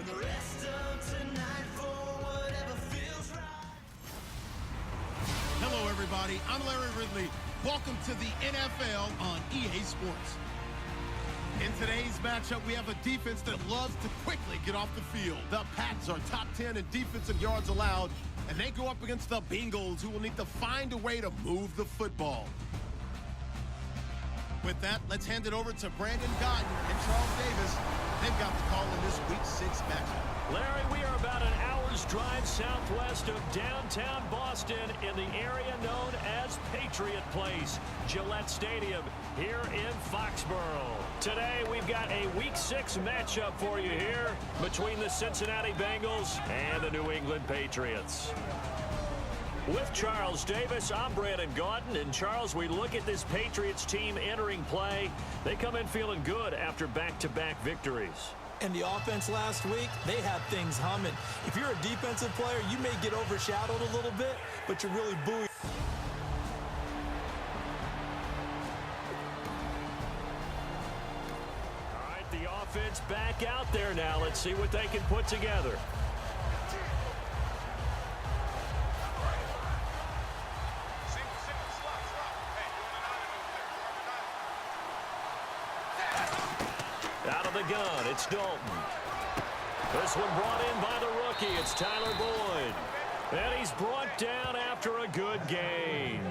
the rest of tonight for whatever feels right. Hello, everybody. I'm Larry Ridley. Welcome to the NFL on EA Sports. In today's matchup, we have a defense that loves to quickly get off the field. The Pats are top 10 in defensive yards allowed, and they go up against the Bengals, who will need to find a way to move the football. With that, let's hand it over to Brandon Gotton and Charles Davis. They've got the call in this Week 6 matchup. Larry, we are about an hour's drive southwest of downtown Boston in the area known as Patriot Place, Gillette Stadium, here in Foxborough. Today, we've got a Week 6 matchup for you here between the Cincinnati Bengals and the New England Patriots. With Charles Davis, I'm Brandon Gauton. And Charles, we look at this Patriots team entering play. They come in feeling good after back-to-back victories. And the offense last week, they have things humming. If you're a defensive player, you may get overshadowed a little bit, but you're really buoyed. All right, the offense back out there now. Let's see what they can put together. Out of the gun, it's Dalton. This one brought in by the rookie. It's Tyler Boyd. And he's brought down after a good gain.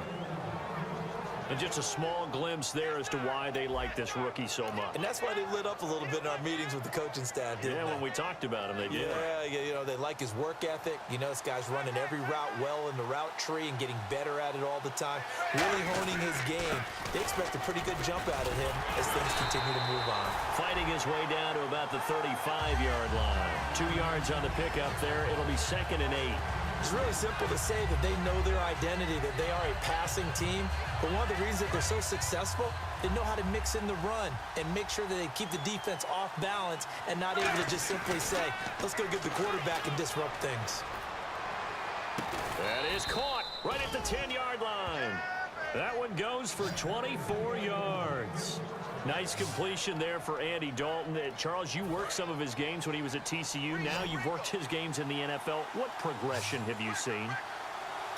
And just a small glimpse there as to why they like this rookie so much. And that's why they lit up a little bit in our meetings with the coaching staff, didn't they? When we talked about him, they did. Yeah, you know, they like his work ethic. You know, this guy's running every route well in the route tree and getting better at it all the time, really honing his game. They expect a pretty good jump out of him as things continue to move on. Fighting his way down to about the 35-yard line. 2 yards on the pickup there. It'll be 2nd and 8. It's really simple to say that they know their identity, that they are a passing team. But one of the reasons that they're so successful, they know how to mix in the run and make sure that they keep the defense off balance and not able to just simply say, let's go get the quarterback and disrupt things. That is caught right at the 10-yard line. That one goes for 24 yards. Nice completion there for Andy Dalton. Charles, you worked some of his games when he was at TCU. Now you've worked his games in the NFL. What progression have you seen?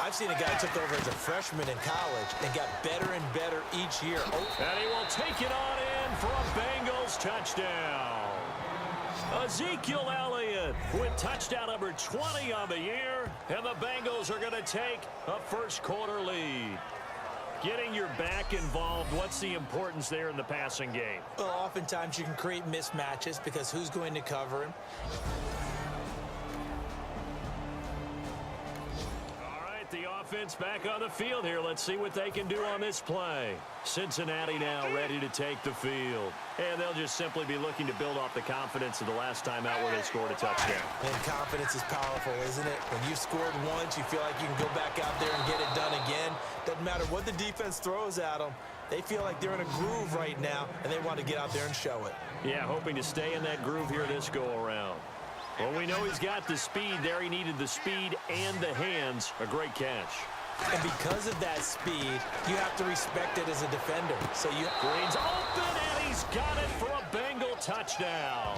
I've seen a guy who took over as a freshman in college and got better and better each year. And he will take it on in for a Bengals touchdown. Ezekiel Elliott with touchdown number 20 on the year. And the Bengals are going to take a first-quarter lead. Getting your back involved, what's the importance there in the passing game? Well, oftentimes you can create mismatches because who's going to cover him? The offense back on the field here. Let's see what they can do on this play. Cincinnati now ready to take the field. And they'll just simply be looking to build off the confidence of the last time out where they scored a touchdown. And confidence is powerful, isn't it? When you've scored once, you feel like you can go back out there and get it done again. Doesn't matter what the defense throws at them. They feel like they're in a groove right now, and they want to get out there and show it. Yeah, hoping to stay in that groove here this go-around. Well, we know he's got the speed there. He needed the speed and the hands. A great catch. And because of that speed, you have to respect it as a defender. So you Green's open, and he's got it for a Bengal touchdown.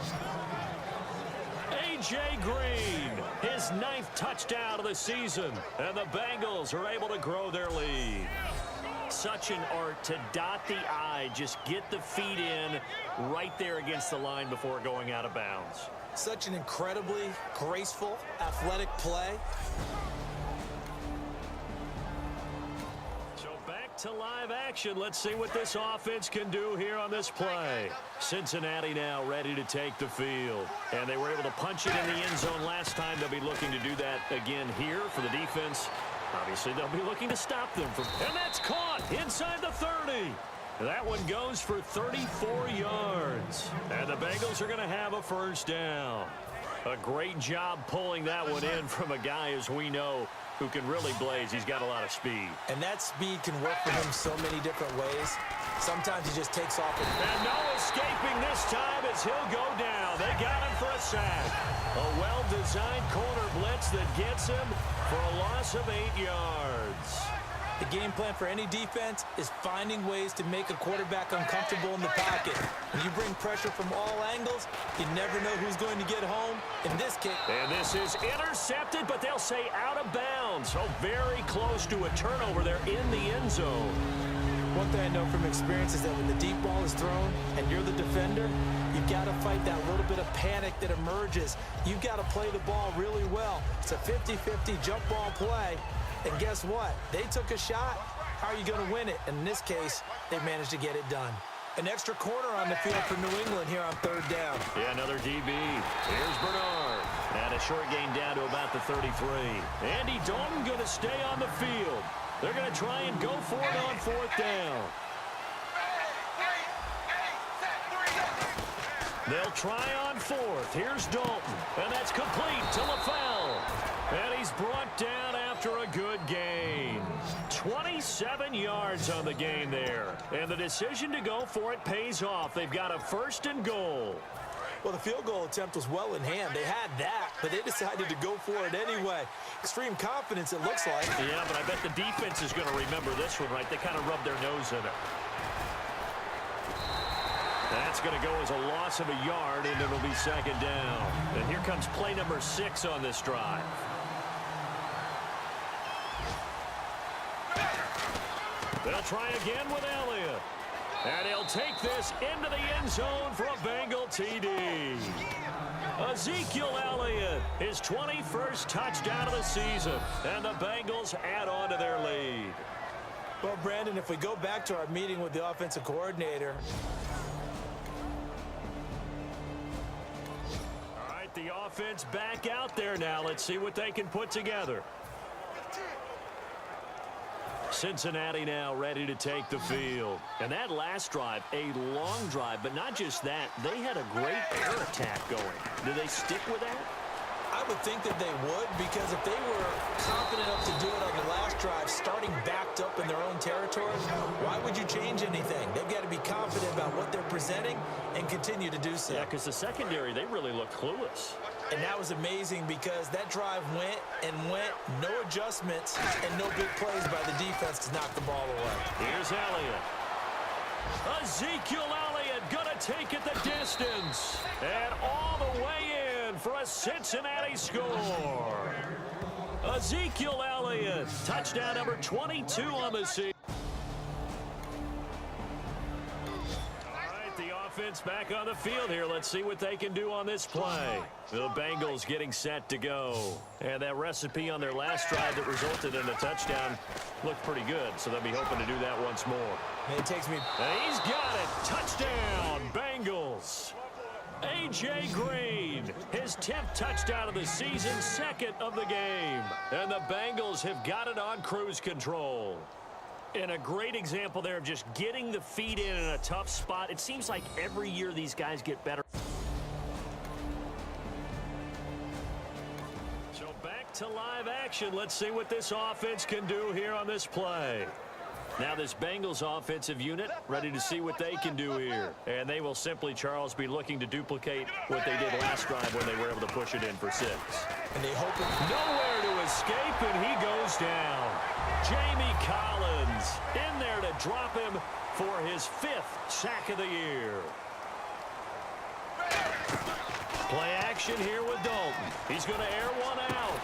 A.J. Green, his 9th touchdown of the season. And the Bengals are able to grow their lead. Such an art to dot the I, just get the feet in right there against the line before going out of bounds. Such an incredibly graceful, athletic play. So back to live action. Let's see what this offense can do here on this play. Cincinnati now ready to take the field. And they were able to punch it in the end zone last time. They'll be looking to do that again here for the defense. Obviously, they'll be looking to stop them from... And that's caught inside the 30. That one goes for 34 yards. And the Bengals are going to have a first down. A great job pulling that one in from a guy, as we know, who can really blaze. He's got a lot of speed. And that speed can work for him so many different ways. Sometimes he just takes off. And no escaping this time as he'll go down. They got him for a sack. A well-designed corner blitz that gets him for a loss of 8 yards. The game plan for any defense is finding ways to make a quarterback uncomfortable in the pocket. When you bring pressure from all angles, you never know who's going to get home In this case. And this is intercepted, but they'll say out of bounds. So very close to a turnover there in the end zone. One thing I know from experience is that when the deep ball is thrown and you're the defender, you've got to fight that little bit of panic that emerges. You've got to play the ball really well. It's a 50-50 jump ball play. And guess what? They took a shot. How are you going to win it? And in this case, they managed to get it done. An extra corner on the field for New England here on third down. Yeah, another DB. Here's Bernard. And a short gain down to about the 33. Andy Dalton going to stay on the field. They're going to try and go for it on fourth down. They'll try on fourth. Here's Dalton. And that's complete to LaFell. And he's brought down after a good gain. 27 yards on the gain there. And the decision to go for it pays off. They've got a first and goal. Well, the field goal attempt was well in hand. They had that, but they decided to go for it anyway. Extreme confidence, it looks like. Yeah, but I bet the defense is going to remember this one, right? They kind of rubbed their nose in it. That's going to go as a loss of a yard, and it'll be second down. And here comes play number 6 on this drive. They'll try again with Elliott. And he'll take this into the end zone for a Bengal TD. Ezekiel Elliott, his 21st touchdown of the season. And the Bengals add on to their lead. Well, Brandon, if we go back to our meeting with the offensive coordinator. All right, the offense back out there now. Let's see what they can put together. Cincinnati now ready to take the field. And that last drive, a long drive, but not just that. They had a great air attack going. Do they stick with that? I would think that they would, because if they were confident enough to do it on the last drive, starting backed up in their own territory, why would you change anything? They've got to be confident about what they're presenting and continue to do so. Yeah, because the secondary, they really looked clueless. And that was amazing because that drive went and went, no adjustments, and no big plays by the defense to knock the ball away. Here's Elliott. Ezekiel Elliott gonna take it the distance. And all the way in for a Cincinnati score. Ezekiel Elliott, touchdown number 22 on the season. Offense back on the field here. Let's see what they can do on this play. The Bengals getting set to go. And that recipe on their last drive that resulted in a touchdown looked pretty good, so they'll be hoping to do that once more. And it takes me. And he's got it. Touchdown, Bengals. A.J. Green, his 10th touchdown of the season, 2nd of the game. And the Bengals have got it on cruise control. And a great example there of just getting the feet in a tough spot. It seems like every year these guys get better. So back to live action. Let's see what this offense can do here on this play. Now this Bengals offensive unit ready to see what they can do here. And they will simply, Charles, be looking to duplicate what they did last drive when they were able to push it in for 6. And they hope it. Nowhere to escape, and he goes down. Jamie Collins in there to drop him for his 5th sack of the year. Play action here with Dalton. He's going to air one out.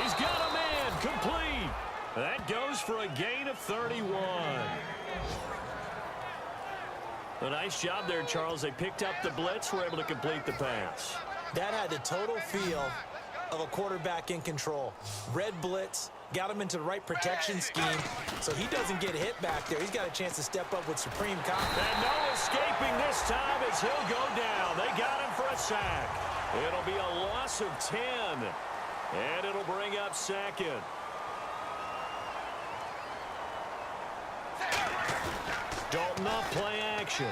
He's got a man complete. That goes for a gain of 31. A nice job there, Charles. They picked up the blitz, were able to complete the pass. That had the total feel of a quarterback in control. Red blitz, got him into the right protection scheme, so he doesn't get hit back there. He's got a chance to step up with supreme confidence. And no escaping this time as he'll go down. They got him for a sack. It'll be a loss of 10, and it'll bring up 2nd. Dalton off play action.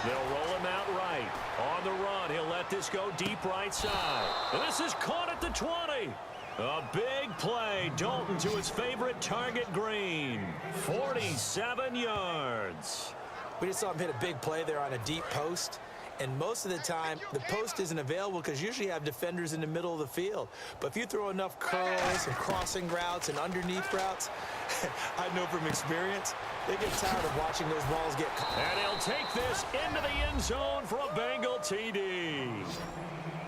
They'll roll him out right. On the run, he'll let this go deep right side. And this is caught at the 20. A big play. Dalton to his favorite target, Green. 47 yards. We just saw him hit a big play there on a deep post. And most of the time, the post isn't available because usually you have defenders in the middle of the field. But if you throw enough curls and crossing routes and underneath routes, I know from experience, they get tired of watching those balls get caught. And he'll take this into the end zone for a Bengal TD.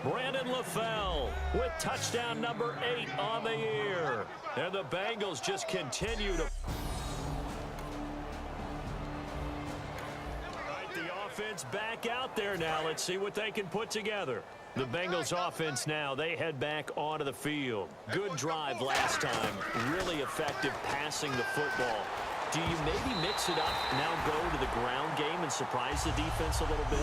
Brandon LaFell with touchdown number 8 on the year. And the Bengals just continue to... The offense back out there now. Let's see what they can put together. The Bengals offense now, they head back onto the field. Good drive last time. Really effective passing the football. Do you maybe mix it up, now go to the ground game and surprise the defense a little bit?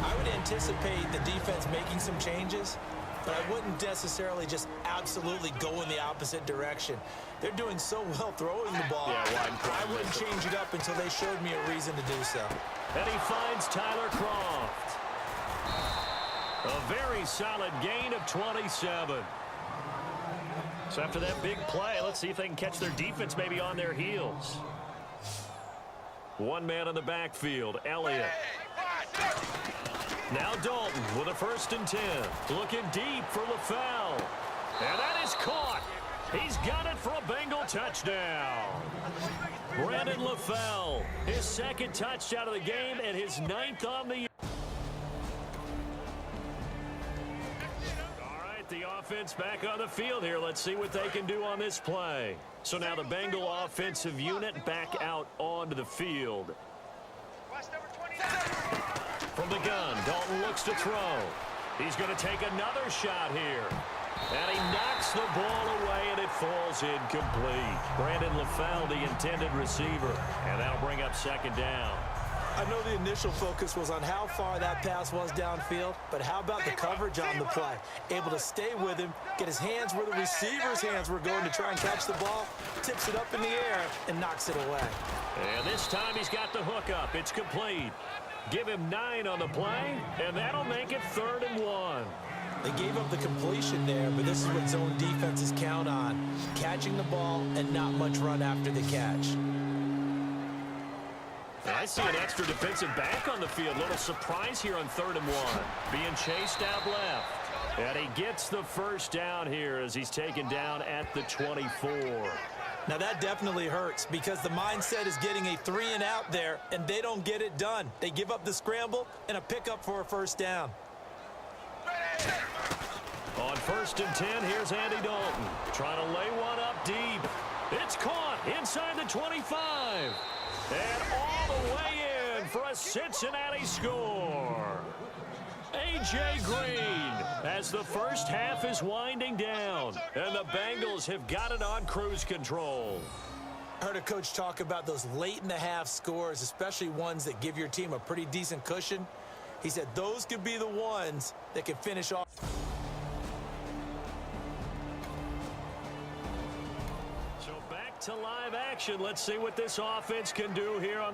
I would anticipate the defense making some changes, but I wouldn't necessarily just absolutely go in the opposite direction. They're doing so well throwing the ball. I wouldn't change it up until they showed me a reason to do so. And he finds Tyler Croft. A very solid gain of 27. So after that big play, let's see if they can catch their defense maybe on their heels. One man in the backfield, Elliott. Now Dalton with a 1st and 10. Looking deep for LaFell. And that is caught. He's got it for a Bengal touchdown. Brandon LaFell, his 2nd touchdown of the game and his 9th on the year. The offense back on the field here. Let's see what they can do on this play. So now the Bengal offensive unit back out onto the field. From the gun, Dalton looks to throw. He's going to take another shot here. And he knocks the ball away, and it falls incomplete. Brandon LaFell, the intended receiver. And that'll bring up 2nd down. I know the initial focus was on how far that pass was downfield, but how about the coverage on the play? Able to stay with him, get his hands where the receiver's hands were going to try and catch the ball, tips it up in the air, and knocks it away. And this time he's got the hook up. It's complete. Give him 9 on the play, and that'll make it 3rd and 1. They gave up the completion there, but this is what zone defenses count on, catching the ball and not much run after the catch. I see an extra defensive back on the field. Little surprise here on 3rd and 1. Being chased out left. And he gets the 1st down here as he's taken down at the 24. Now that definitely hurts because the mindset is getting a 3-and-out there, and they don't get it done. They give up the scramble and a pickup for a 1st down. On 1st and 10, here's Andy Dalton. Trying to lay one up deep. It's caught inside the 25. And all the way in for a Cincinnati score. A.J. Green as the first half is winding down. And the Bengals have got it on cruise control. I heard a coach talk about those late-in-the-half scores, especially ones that give your team a pretty decent cushion. He said those could be the ones that can finish off. So back to live action. Let's see what this offense can do here on